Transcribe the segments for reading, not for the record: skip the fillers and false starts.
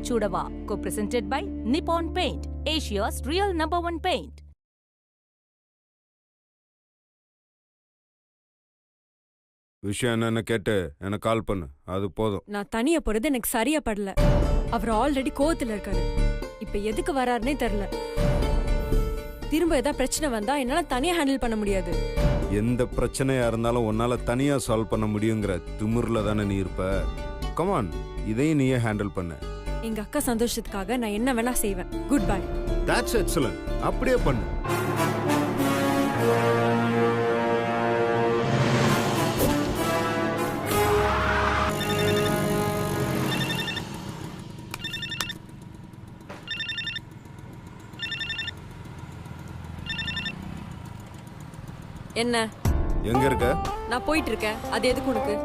Chudava, co-presented by Nippon Paint, Asia's real #1 paint. விஷயம் என்னன்னு கேட்டு எனக்கு கால் பண்ணு, அது போதும். நான் தனியா போறது எனக்கு சரியா படல. அவர் ஆல்ரெடி கோவத்துல இருக்காரு. இப்ப எதுக்கு வராருன்னே தெரியல. திரும்ப ஏதாவது பிரச்சனை வந்தா என்னால தனியா ஹேண்டில் பண்ண முடியாது. எந்த பிரச்சனையா இருந்தாலும் உன்னால தனியா சால்வ் பண்ண முடியுங்கிற திமிர்ல தானே நீ இருப்ப. கமான், இதையும் நீயே ஹேண்டில் பண்ண. எங்க அக்கா சந்தோஷத்துக்காக நான் என்ன வேணா செய்வேன். Good bye. That's excellent. அப்படியே பண்ணு. என்ன? எங்க இருக்க? நான் போயிட்டு இருக்கேன். அது எதுக்கு உனக்கு?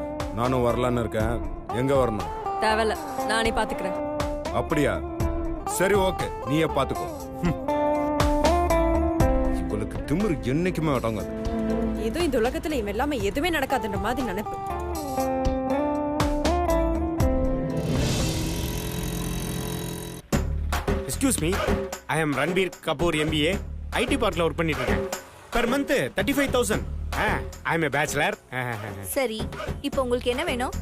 நானும் வரலான்னு இருக்கேன். எங்க வரணும்? தேவையில்ல, நானே பாத்துக்கிறேன். அப்படியா? சரி, ஓகே, நீயே பாத்துக்கோ. இவளுக்கு திமிரு என்னைக்குமே அடங்காது. ஏதோ இந்த உலகத்துல இவன் எல்லாமே எதுவுமே நடக்காதுன்ற மாதிரி நினைப்பு. Excuse me, I am Ranbir Kapoor MBA, IT பார்க்ல ஒர்க் பண்ணிட்டு இருக்கேன். Per month 35,000. I am a bachelor. சரி, இப்போ உங்களுக்கு என்ன வேணும்?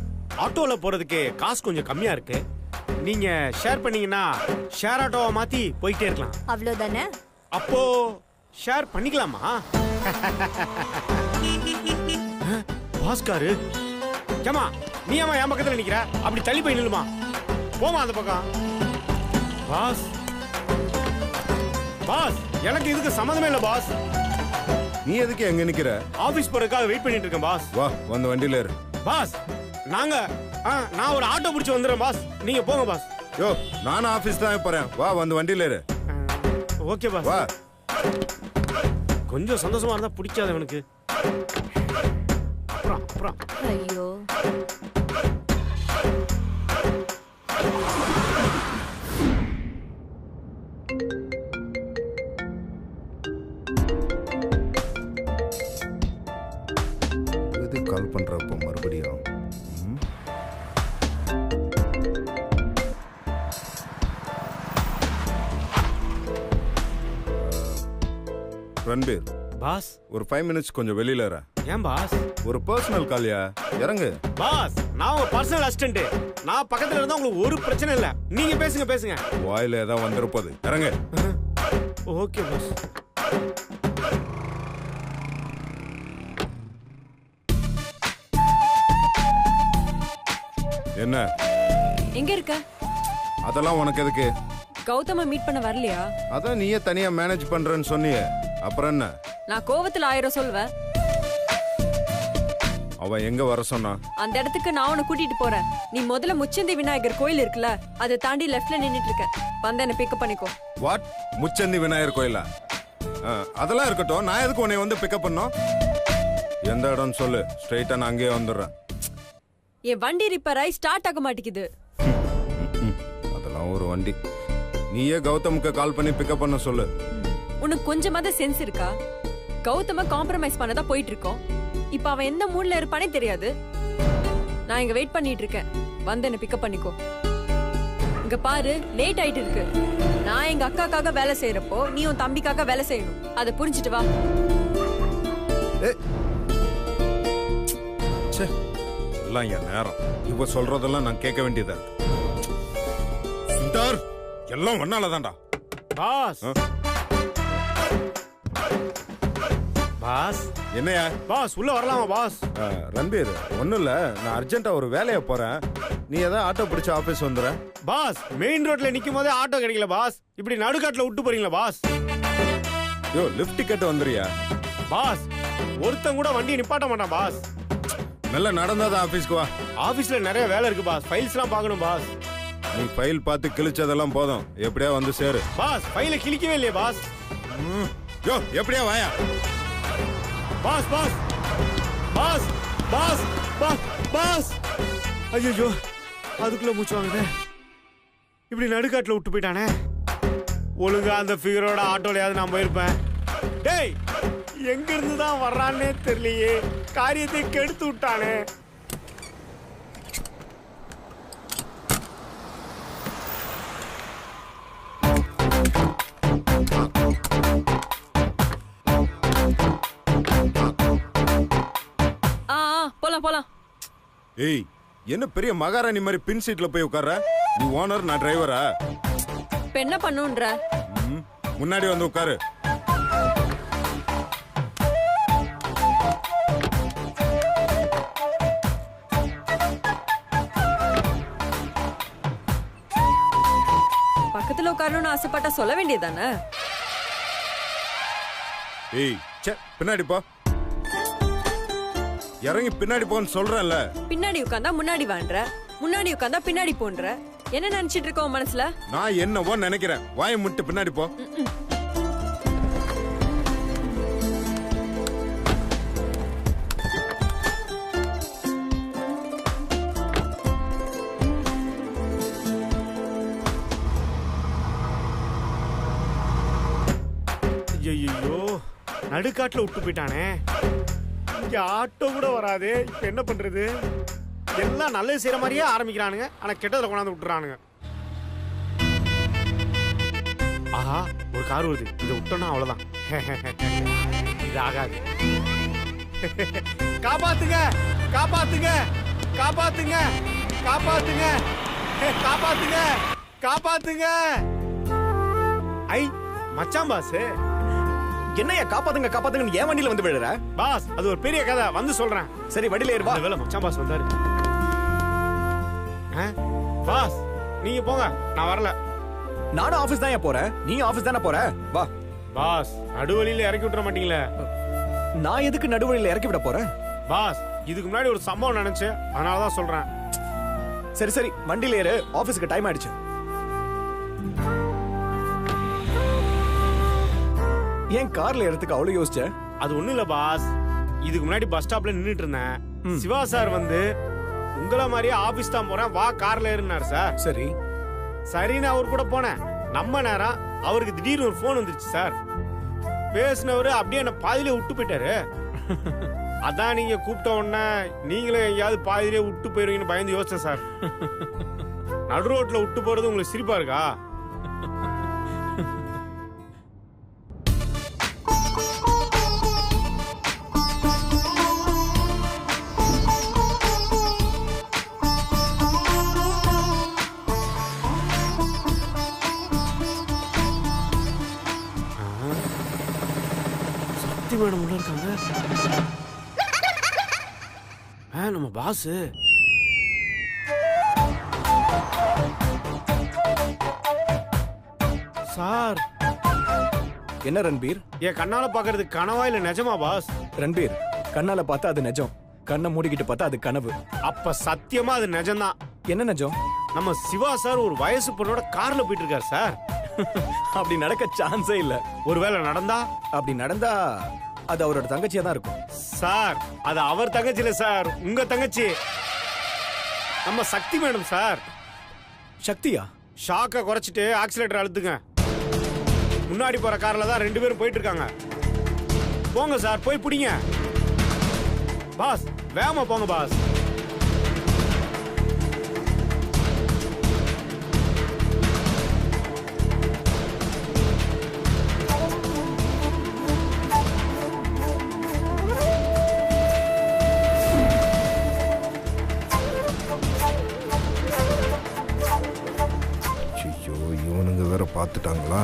ஆட்டோல போறதுக்கு காசு கொஞ்சம் கம்மியா இருக்கு. நீங்க ஷேர் பண்ணீங்கன்னா ஷேர் ஆட்டோவை மாத்தி போயிட்டே இருக்கலாம். அவ்வளவுதானே? அப்போ ஷேர் பண்ணிக்கலாமா? பாஸ்காரு, ஏமா நீ ஏமா என் பக்கத்துல நிக்கிற? அப்படி தள்ளி போய் நில்லுமா. போமா அந்த பக்கம். பாஸ் பாஸ், எனக்கு இதுக்கு சம்மந்தமே இல்ல பாஸ். நீ எதுக்கு எங்க நிக்கிற? ஆபீஸ் போறதுக்காக வெயிட் பண்ணிட்டு இருக்கேன் பாஸ். வா, வந்து வண்டியில ஏறு. பாஸ், நான் ஒரு ஆட்டோ பிடிச்சு வந்துடுறேன் பாஸ். நீங்க போங்க பாஸ். யோ, நானும் ஆபீஸ் தான் போறேன். வா, வந்து வண்டியில ஏறு. Okay boss. வா. கொஞ்சம் சந்தோஷமா இருந்தா பிடிக்காது எனக்கு. அப்புறம் அப்புறம் ஐயோ, எது கால் பண்றப்ப மறுபடியும்? ரன்பீர் பாஸ், ஒரு 5 மினிட்ஸ் கொஞ்சம் வெளியில இரு. ஏன் பாஸ்? ஒரு பர்சனல் கால்யா, இறங்கு. பாஸ், நான் உங்க பர்சனல் அசிஸ்டன்ட். நான் பக்கத்துல இருந்தா உங்களுக்கு ஒரு பிரச்சனை இல்ல. நீங்க பேசுங்க பேசுங்க. வாயில ஏதாவது வந்திருப்பது, இறங்கு. Okay boss. என்ன? எங்க இருக்க? அதெல்லாம் உனக்கு எதுக்கு? கௌதம மீட் பண்ண வரலையா? அதான் நீயே தனியா மேனேஜ் பண்றேன்னு சொன்னியே, அப்புறம் என்ன? நான் கோவத்துல 1000 சொல்வேன். அவ எங்க வர சொன்னா? அந்த இடத்துக்கு நான் உன்னை கூட்டிட்டு போறேன். நீ முதல்ல முச்சந்தி விநாயகர் கோயில் இருக்குல்ல, அதை தாண்டி லெஃப்ட்ல நின்னுட்டு இருக்க. வந்து என்ன பிக்கப் பண்ணிக்கோ. வாட்? முச்சந்தி விநாயகர் கோயிலா? அதெல்லாம் இருக்கட்டும், நான் எதுக்கு உன்னை வந்து பிக்கப் பண்ணோம்? எந்த இடம்னு சொல்லு, ஸ்ட்ரைட்டா நான் அங்கேயே வந்துடுறேன். என் வண்டி ரிப்பேர் ஆகி ஸ்டார்ட் ஆக மாட்டேங்குது. அதெல்லாம் ஒரு வண்டி. நீயே கௌதமுக்கு கால் பண்ணி பிக்கப் பண்ண சொல்லு. உனக்கு கொஞ்சமாவது சென்ஸ் இருக்கா? கௌதம காம்ப்ரமைஸ் பண்ணதா போயிட்டு இருக்கோம். இப்ப அவன் எந்த மூட்ல இருப்பானே தெரியாது. நான் இங்க வெயிட் பண்ணிட்டு இருக்கேன். வந்து என்ன பிக்கப் பண்ணிக்கோ. இங்க பாரு, லேட் ஆயிட்டு இருக்கு. நான் எங்க அக்காக்காக வேலை செய்யறப்போ நீ உன் தம்பிக்காக வேலை செய்யணும். அதை புரிஞ்சுட்டு வா. எல்லாம் என் நேரம். இவ சொல்றதெல்லாம் நான் கேட்க வேண்டியதா இருக்கு. சுந்தர், எல்லாம் ஒன்னாலதான்டா. பாஸ், பாஸ் என்னையா பாஸ் உள்ள வரலாமா பாஸ்? ரன்பீர் ஒன்றும் இல்லை, நான் அர்ஜென்ட்டாக ஒரு வேலையை போகிறேன். நீ ஏதாவது ஆட்டோ பிடிச்சி ஆஃபீஸ் வந்துடுற. பாஸ் மெயின் ரோட்ல நிக்கும் போதே ஆட்டோ கிடைக்கல பாஸ், இப்படி நடுக்காட்டுல விட்டு போறீங்களா பாஸ்? யோ லிஃப்ட் டிக்கெட் வந்துறியா? பாஸ் ஒருத்தன் கூட வண்டியை நிப்பாட்ட மாட்டான் பாஸ். நல்லா நடந்தாதான் ஆஃபீஸ்க்கு வா. ஆபீஸ்ல நிறைய வேலை இருக்கு பாஸ், ஃபைல்ஸ்லாம் பார்க்கணும் பாஸ். நீ ஃபைல் பார்த்து கிழிச்சதெல்லாம் போதும், எப்படியா வந்து சேரு. பாஸ் ஃபைலை கிழிக்கவே இல்லையே பாஸ். யோ எப்படியா வாயா. Boss boss boss boss boss boss ஐயோ அதுக்குள்ள மூச்சு வாங்குது. இப்படி நடுக்காட்டுல விட்டு போயிட்டானே. ஒழுங்கா அந்த ஃபிகரோட ஆட்டோலயாவது நான் போயிருப்பேன். டேய் எங்க இருந்து தான் வர்றானே தெரியலையே, காரியத்தை கெடுத்து விட்டானே. போலாம் போலாம். ஏய் என்ன பெரிய மகாராணி மாதிரி பின் சீட்ல போய் உட்கார்ற? நீ ஓனர், நான் டிரைவரா? இப்ப என்ன பண்ணுன்ற? முன்னாடி வந்து உட்காரு. பக்கத்துல உட்காரணும்னு ஆசைப்பட்டா சொல்ல வேண்டியதானே? ஏய் சே பின்னாடி போ. இறங்கி பின்னாடி போன்னு சொல்றேன்ல. பின்னாடி உட்கார்ந்தா முன்னாடி வான்ற, முன்னாடி உட்கார்ந்தா பின்னாடி போன்ற. என்ன நினைச்சிட்டு இருக்க உன் மனசுல? நான் என்னவோ நினைக்கிறேன். வாயை முட்டு பின்னாடி போ. ஐயோ நடுக்காட்டுல விட்டு போயிட்டானே. இங்க ஆட்டோ கூட வராது. இப்ப என்ன பண்றது? எல்லாம் நல்லது செய்யற மாதிரியே ஆரம்பிக்கிறானுங்க, ஆனா கெட்டதுல கொண்டாந்து விட்டுறானுங்க. ஆஹா ஒரு கார் வருது, இதை விட்டோம்னா அவ்வளவுதான். இது ஆகாது. காப்பாத்துங்க காப்பாத்துங்க காப்பாத்துங்க காப்பாத்துங்க காப்பாத்துங்க காப்பாத்துங்க. ஐ மச்சான் பாஸ். என்னையா காப்பாத்துங்க காப்பாத்துங்க ஏன் வண்டியில வந்து விழுற? பாஸ் அது ஒரு பெரிய கதை, வந்து சொல்றேன். சரி வண்டியில ஏறு வா. வேலை மச்சான் பாஸ் வந்தாரு. பாஸ் நீங்க போங்க, நான் வரல. நானும் ஆபீஸ் தான் போறேன், நீ ஆபீஸ் தானே போற? வா. பாஸ் நடுவழியில இறக்கி விட்டுற மாட்டீங்களே? நான் எதுக்கு நடுவழியில இறக்கி விட போறேன்? பாஸ் இதுக்கு முன்னாடி ஒரு சம்பவம் நினைச்சு, அதனாலதான் சொல்றேன். சரி சரி வண்டியில ஏறு, ஆபீஸ்க்கு டைம் ஆயிடுச்சு. ஏன் கார்ல ஏறதுக்கு அவ்வளவு யோசிச்ச? அது ஒண்ணும் இல்ல பாஸ், இதுக்கு முன்னாடி பஸ் ஸ்டாப்ல நின்னுட்டு இருந்தேன். சிவா சார் வந்து உங்கள மாதிரியே ஆபீஸ் தான் போறேன், வா கார்ல ஏறுனாரு சார். சரி சரின்னு அவர் கூட போனேன். நம்ம நேரம் அவருக்கு திடீர்னு ஒரு போன் வந்துருச்சு சார். பேசினவரு அப்படியே என்ன பாதியிலே விட்டு போயிட்டாரு. அதான் நீங்க கூப்பிட்ட உடனே நீங்களும் எங்கேயாவது பாதியிலே விட்டு போயிருவீங்கன்னு பயந்து யோசிச்சேன் சார். நடு ரோட்ல விட்டு போறது உங்களுக்கு சிரிப்பா இருக்கா? மேடம் உள்ள இருக்காங்க. நம்ம பாஸ். சார் என்ன ரன்பீர்? என் கண்ணால பாக்குறது கனவா இல்ல நிஜமா பாஸ்? ரன்பீர் கண்ணால பார்த்தா அது நிஜம், கண்ணை மூடிக்கிட்டு பார்த்தா அது கனவு. அப்ப சத்தியமா அது நிஜம்தான். என்ன நிஜம்? நம்ம சிவா சார் ஒரு வயசு பொண்ணோட கார்ல போயிட்டு இருக்காரு சார். அப்படி நடக்க சான்ஸே இல்ல. ஒருவேளை நடந்தா? அப்படி நடந்தா அது அவரோட தங்கச்சியா தான் இருக்கும். சார் அது அவர் தங்கச்சி இல்ல சார், உங்க தங்கச்சி, நம்ம சக்தி மேடம் சார். சக்தியா? ஷாக்க குறைச்சிட்டு ஆக்சிலேட்டர் அழுத்துங்க. முன்னாடி போற கார்ல தான் 2 பேரும் போயிட்டு இருக்காங்க. போங்க சார், போய் பிடிங்க. பாஸ் வேகமா போங்க பாஸ். பார்த்துட்டாங்களா?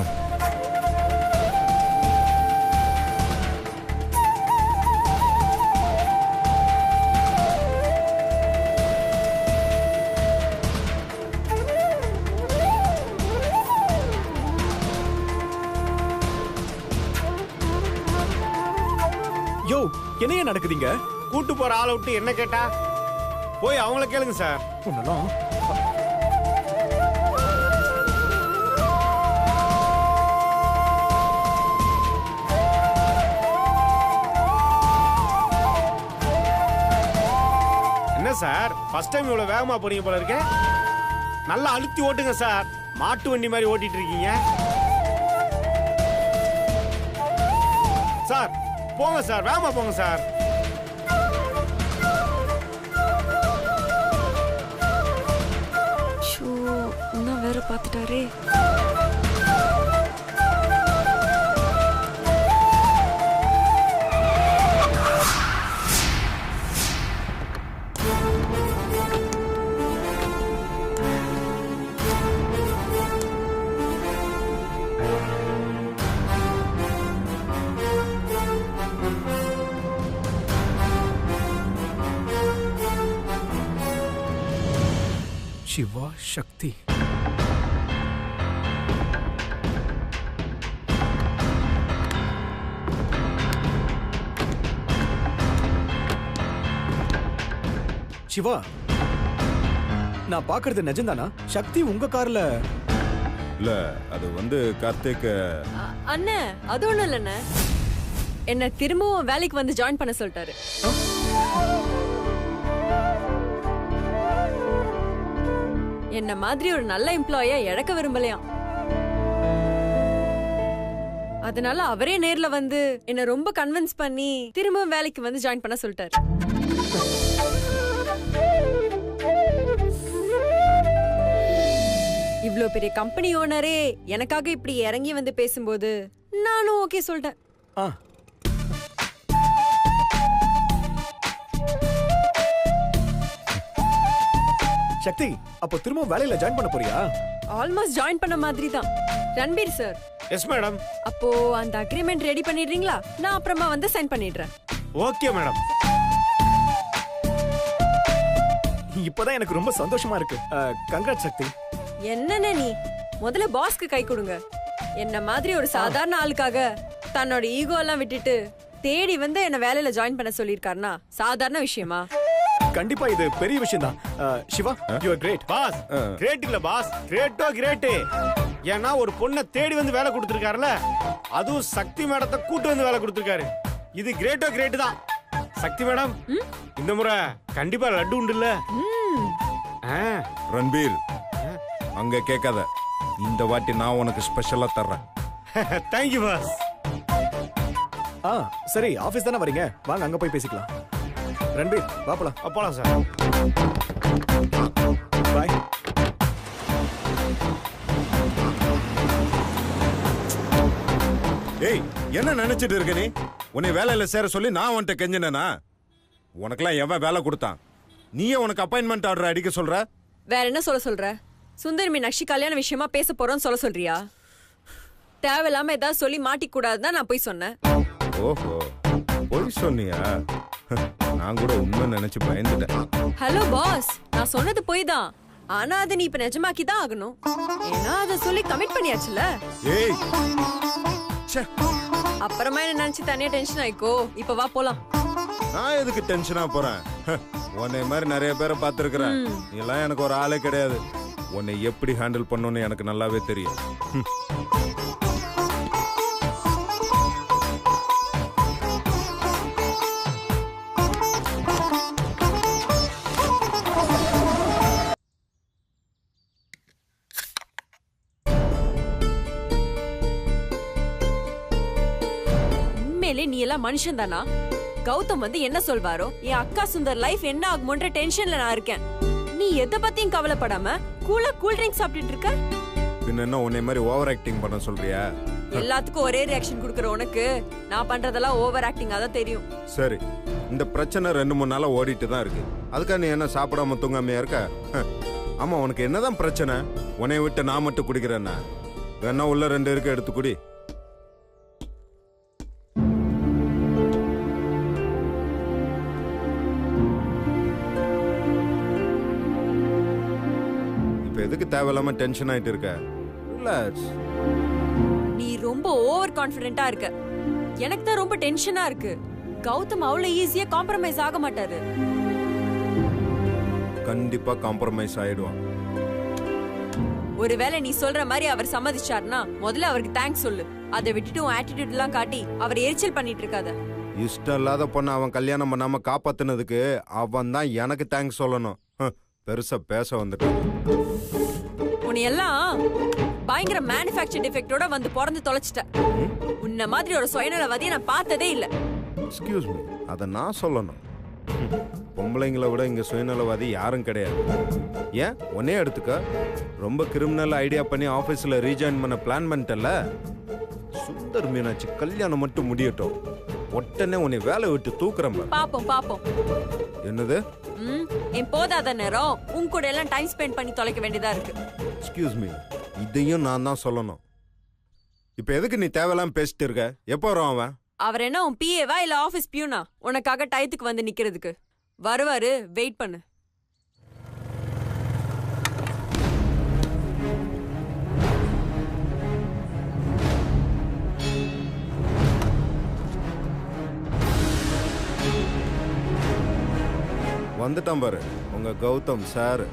நடக்குதுங்க? கூட்டு போற ஆளை விட்டு என்ன கேட்டா போய் அவங்கள கேளுங்க சார். உன்னெல்லாம் என்ன சார் ஃபர்ஸ்ட் டைம் இவ்வளவு வேகமா போறீங்க போல இருக்கே. நல்லா அழுத்தி ஓட்டுங்க சார். மாட்டு வண்டி மாதிரி ஓட்டிட்டு இருக்கீங்க சார். போங்க சார், வேகமா போங்க சார். ஷோ இன்னும் வேற பார்த்துட்டாரே. சிவா சக்தி. சிவா, நான் பாக்குறது நிஜம்தானா? சக்தி உங்க கார்ல? இல்ல அது வந்து கார்த்திக். அண்ணே அது ஒண்ணும் இல்லண்ணே, என்ன திரும்பவும் வேலைக்கு வந்து ஜாயின் பண்ண சொல்லிட்டாரு. என்ன மாதிரி ஒரு நல்ல எம்ப்ளாயா இழக்க விரும்பலையாம். அதனால அவரே நேர்ல வந்து என்ன ரொம்ப கன்வின்ஸ் பண்ணி திரும்பவும் வேலைக்கு வந்து ஜாயின் பண்ண சொல்லிட்டாரு. இவ்ளோ பெரிய கம்பெனி ஓனரே எனக்காக இப்படி இறங்கி வந்து பேசும்போது நானும் ஓகே சொல்லிட்டேன். சக்தி, அப்போ திரும்ப வேலையில ஜாயின் பண்ண போறியா? ஆல்மோஸ்ட் ஜாயின் பண்ண மாதிரி தான். ரன்பீர் சார். Yes madam. அப்போ அந்த அக்ரிமெண்ட் ரெடி பண்ணிடுறீங்களா? நான் அப்புறமா வந்து சைன் பண்ணிடுறேன். Okay madam. இப்பதான் எனக்கு ரொம்ப சந்தோஷமா இருக்கு. கங்க்ராட் சக்தி. என்னன்னு நீ முதல்ல பாஸ்க்கு கை கொடுங்க. என்ன மாதிரி ஒரு சாதாரண ஆளுக்காக தன்னோட ஈகோ எல்லாம் விட்டுட்டு தேடி வந்து என்ன வேலையில ஜாயின் பண்ண சொல்லிருக்காருனா சாதாரண விஷயமா? கண்டிப்பா இது பெரிய விஷயம் தான். Siva, you are great. Boss, great இல்ல பாஸ், கிரேட்டோ கிரேட். ஏன்னா ஒரு பொண்ணை தேடி வந்து வேலை கொடுத்திருக்காருல, அதுவும் சக்தி மேடத்தை கூட்டு வந்து வேலை கொடுத்திருக்காரு. இது கிரேட்டோ கிரேட் தான். சக்தி மேடம், இந்த முறை கண்டிப்பா லட்டு உண்டு இல்ல? ரன்பீர், அங்க கேட்காத. இந்த வாட்டி நான் உனக்கு ஸ்பெஷலா தர்றேன். Thank you boss. சரி, ஆபீஸ் தானே வரீங்க, வாங்க அங்க போய் பேசிக்கலாம். ரன்பீர், வா போலாம். போலாம் சார். பாய். ஏய், என்ன நினைச்சிட்டு இருக்க நீ? உன்னை வேலையில சேர சொல்லி நான் உன்கிட்ட கெஞ்சினேனா? உனக்கெல்லாம் எவன் வேலை கொடுத்தான்? நீயே உனக்கு அப்பாயின்மெண்ட் ஆர்டர் அடிக்க சொல்ற? வேற என்ன சொல்ற? சுந்தர் மீனாட்சி கல்யாண விஷயமா பேச போறோம்னு சொல்றியா? தேவையில்லாம ஏதாவது சொல்லி மாட்டிக்க கூடாதுதான் நான் போய் சொன்னேன். ஓஹோ, போய் சொன்னியா? நான் கூட உண்மை நினைச்சு பயந்துட்டேன். ஹலோ பாஸ், நான் சொன்னது போய் தான். ஆனா அதை நீ இப்ப நிஜமாக்கி தான் ஆகணும். ஏன்னா அதை சொல்லி கமிட் பண்ணியாச்சுல. ஏய், ச்சே, அப்புறமா என்ன நினைச்சு தனியா டென்ஷன் ஆயிக்கோ. இப்ப வா போலாம். நான் எதுக்கு டென்ஷனா போறேன்? உன்னை மாதிரி நிறைய பேரை பார்த்திருக்கிறேன். நீ எல்லாம் எனக்கு ஒரு ஆளே கிடையாது. உன்னை எப்படி ஹேண்டில் பண்ணணும்னு எனக்கு நல்லாவே தெரியும். நீ எல்லாம் மனுஷன் தானா? கௌதம் வந்து என்ன சொல்வாரோ, என் அக்கா சுந்தர் லைஃப் என்ன ஆகுமோன்ற டென்ஷன்ல நான் இருக்கேன். நீ எதை பத்தியும் கவலைப்படாம கூலா கூல் ட்ரிங்க் சாப்பிட்டுட்டு இருக்க. பின்ன என்ன உன்னை மாதிரி ஓவர் ஆக்டிங் பண்ண சொல்றியா? எல்லாத்துக்கும் ஒரே ரியாக்ஷன் கொடுக்கற உனக்கு நான் பண்றதெல்லாம் ஓவர் ஆக்டிங்கா தான் தெரியும். சரி, இந்த பிரச்சனை 2-3 நாளா ஓடிட்டு தான் இருக்கு. அதுக்காக நீ என்ன சாப்பிடாம தூங்காமையா இருக்க? ஆமா, உனக்கு என்னதான் பிரச்சனை? உன்னை விட்டு நான் மட்டும் குடிக்கிறேன்னா? வேணா உள்ள 2 இருக்கு, எடுத்து குடி. எதுக்கு தேவையில்லாம டென்ஷன் ஆயிட்டு இருக்க? ரிலாக்ஸ். நீ ரொம்ப ஓவர் கான்ஃபிடென்ட்டா இருக்க. எனக்கு தான் ரொம்ப டென்ஷனா இருக்கு. கௌதம் அவ்வளவு ஈஸியா காம்ப்ரமைஸ் ஆக மாட்டாரு. கண்டிப்பா காம்ப்ரமைஸ் ஆயிடுவான். ஒருவேளை நீ சொல்ற மாதிரி அவர் சம்மதிச்சார்னா முதல்ல அவருக்கு தேங்க்ஸ் சொல்லு. அதை விட்டுட்டு உன் ஆட்டிடியூட் எல்லாம் காட்டி அவர் எரிச்சல் பண்ணிட்டு இருக்காத. இஷ்டம் இல்லாத பொண்ணு அவன் கல்யாணம் பண்ணாம காப்பாத்துனதுக்கு அவன் தான் எனக்கு தேங்க்ஸ் சொல்லணும். பெருசா பேச வந்துட்டான். உன்னை எல்லாம் பயங்கர மேனுஃபேக்சர் டிஃபெக்டோட வந்து பிறந்து தொலைச்சிட்ட. உன்ன மாதிரி ஒரு சுயநலவாதியை நான் பார்த்ததே இல்ல. எக்ஸ்கியூஸ் மீ, அதை நான் சொல்லணும். பொம்பளைங்களை விட இங்க சுயநலவாதி யாரும் கிடையாது. ஏன் ஒன்னே எடுத்துக்க, ரொம்ப கிரிமினல் ஐடியா பண்ணி ஆபீஸ்ல ரீஜாயின் பண்ண பிளான் பண்ணிட்டல. சுந்தர் மீனாட்சி கல்யாணம் மட்டும் முடியட்டும், உடனே உன்னை வேலை விட்டு தூக்குறேன். பாப்போம் பாப்போம். என்னது? என் போதாத நேரம் உன் கூட எல்லாம் டைம் ஸ்பெண்ட் பண்ணி தொலைக்க வேண்டியதா இருக்கு. எக்ஸ்கியூஸ் மீ, இதையும் நான் தான் சொல்லணும். இப்ப எதுக்கு நீ தேவையில்லாம பேசிட்டு இருக்க? எப்போ வரும் அவன்? அவர் என்ன உன் பிஏவா இல்ல ஆபீஸ் பியூனா உனக்காக டயத்துக்கு வந்து நிக்கிறதுக்கு? வருவாரு, வெயிட் பண்ணு. வந்துட்டான் பாரு உங்க கௌதம் சார்.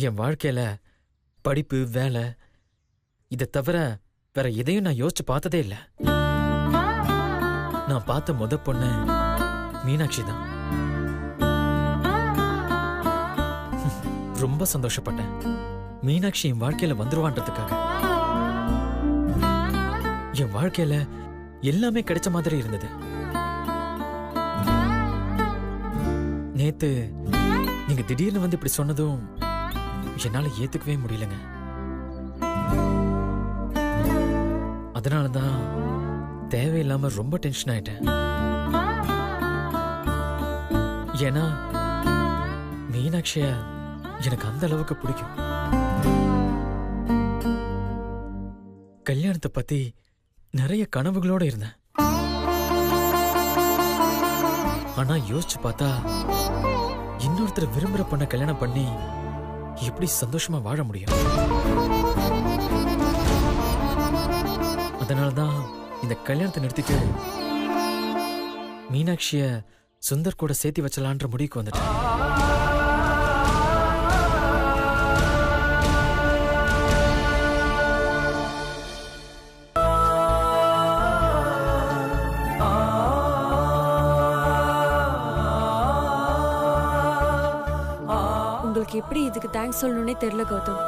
என் வாழ்க்கையில படிப்பு, வேலை இதை தவிர வேற எதையும் நான் யோசிச்சு பார்த்ததே இல்லை. நான் பார்த்த முத பொண்ணு மீனாட்சி தான். ரொம்ப சந்தோஷப்பட்டேன். மீனாட்சி என் வாழ்க்கையில வந்துருவான்றதுக்காக. என் வாழ்க்கையில எல்லாமே கிடைச்ச மாதிரி இருந்தது. நேத்து நீங்க திடீர்னு வந்து இப்படி சொன்னதும் என்னால ஏத்துக்கவே முடியலங்க. அதனாலதான் தேவையில்லாம ரொம்ப டென்ஷன் ஆயிட்டேன். ஏன்னா மீனாட்சிய எனக்கு அந்த அளவுக்கு பிடிக்கும். கல்யாணத்தை பத்தி நிறைய கனவுகளோட இருந்தேன். ஆனா யோசிச்சு பார்த்தா இன்னொருத்தர் விரும்புற பொண்ண கல்யாணம் பண்ணி எப்படி சந்தோஷமா வாழ முடியும்? அதனாலதான் இந்த கல்யாணத்தை நிறுத்திட்டு மீனாட்சிய சுந்தர் கூட சேர்த்து வச்சலான்ற முடிவுக்கு வந்துட்டேன். உங்களுக்கு எப்படி இதுக்கு தேங்க்ஸ் சொல்லணும்னே தெரியல Gautham.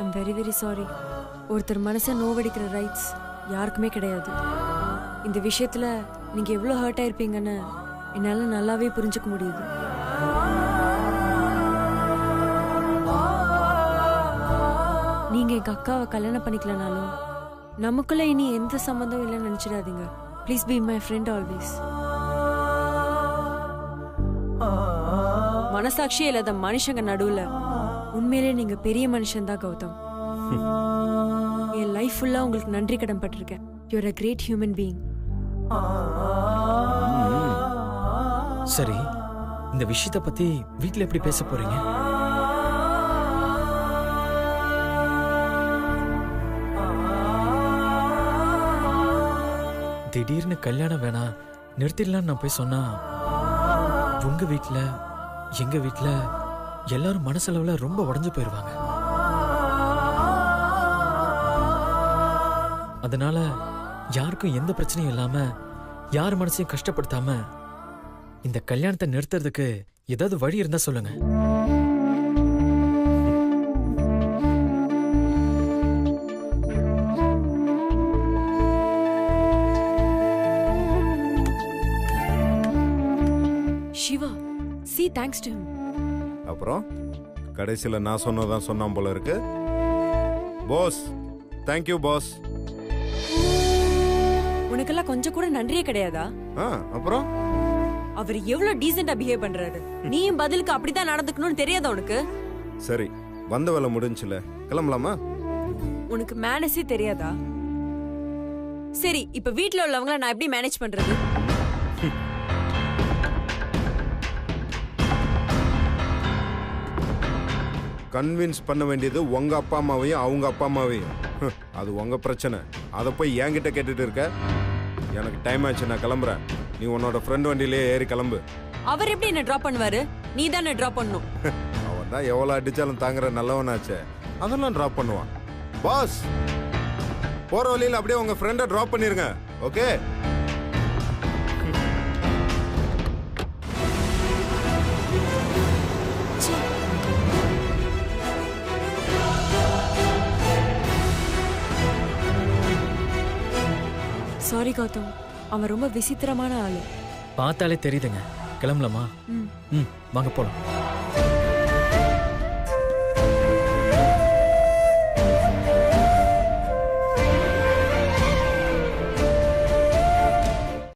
I'm very very sorry. ஒருத்தர் மனசை நோவடிக்கிற ரைட்ஸ் யாருக்குமே கிடையாது. இந்த விஷயத்துல நீங்க எவ்வளவு ஹர்ட் ஆயிருப்பீங்கன்னு என்னால நல்லாவே புரிஞ்சுக்க முடியுது. நீங்க எங்க அக்காவை கல்யாணம் பண்ணிக்கலனாலும் நமக்குள்ள இனி எந்த சம்பந்தம் இல்லைன்னு நினைச்சிடாதீங்க. Please be my friend always. மனசாட்சியே இல்லாத மனுஷங்க நடுவுல உண்மையிலே நீங்க பெரிய மனுஷன் தான் கௌதம். என் லைஃப் ஃபுல்லா உங்களுக்கு நன்றி கடன் பட்டிருக்கேன். You are a great human being. சரி, இந்த விஷயத்தை பத்தி வீட்ல எப்படி பேச போறீங்க? திடீர்னு கல்யாணம் வேணாம் நிறுத்திடலான்னு நான் போய் சொன்னா உங்க வீட்ல எங்க வீட்ல எல்லாரும் மனசளவுல ரொம்ப உடைஞ்சு போயிருவாங்க. அதனால யாருக்கும் எந்த பிரச்சனையும் இல்லாம யார் மனசையும் கஷ்டப்படுத்தாம இந்த கல்யாணத்தை நிறுத்துறதுக்கு ஏதாவது வழி இருந்தா சொல்லுங்க. Siva, see thanks to him. அப்புறம் கடைசியில் நான் சொன்னதான் சொன்னான் போல இருக்கு. Boss, thank you boss. உனக்கெல்லாம் கொஞ்சம் கூட நன்றியே கிடையாதா? அப்புறம் அவர் எவ்வளவு டீசெண்டா பிஹேவ் பண்றாரு. நீயும் பதிலுக்கு அப்படிதான் நடந்துக்கணும்னு தெரியாதா உனக்கு? சரி, வந்த வேலை முடிஞ்சுல, கிளம்பலாமா? உனக்கு மேனேஜே தெரியாதா? சரி, இப்ப வீட்ல உள்ளவங்கள நான் எப்படி மேனேஜ் பண்றது? கன்வின்ஸ் பண்ண வேண்டியது உங்க அப்பா அம்மாவையும் அவங்க அப்பா அம்மாவையும். அது உங்க பிரச்சனை. அதை போய் என்கிட்ட கேட்டுட்டு இருக்க. எனக்கு டைம் ஆச்சு, நான் கிளம்புறேன். நீ உன்னோட ஃப்ரெண்ட் வண்டியிலே ஏறி கிளம்பு. அவர் எப்படி என்ன டிராப் பண்ணுவாரு? நீ தானே டிராப் பண்ணணும். அவன் தான் எவ்வளவு அடிச்சாலும் தாங்குற நல்லவனாச்சே, அதெல்லாம் டிராப் பண்ணுவான். பாஸ், போற வழியில் அப்படியே உங்க ஃப்ரெண்டை டிராப் பண்ணிருங்க. ஓகே? சாரி கௌதம், அவன் ரொம்ப விசித்திரமான ஆளு. பார்த்தாலே தெரியுதுங்க. கிளம்பலாமா? ம், வாங்க போலாம்.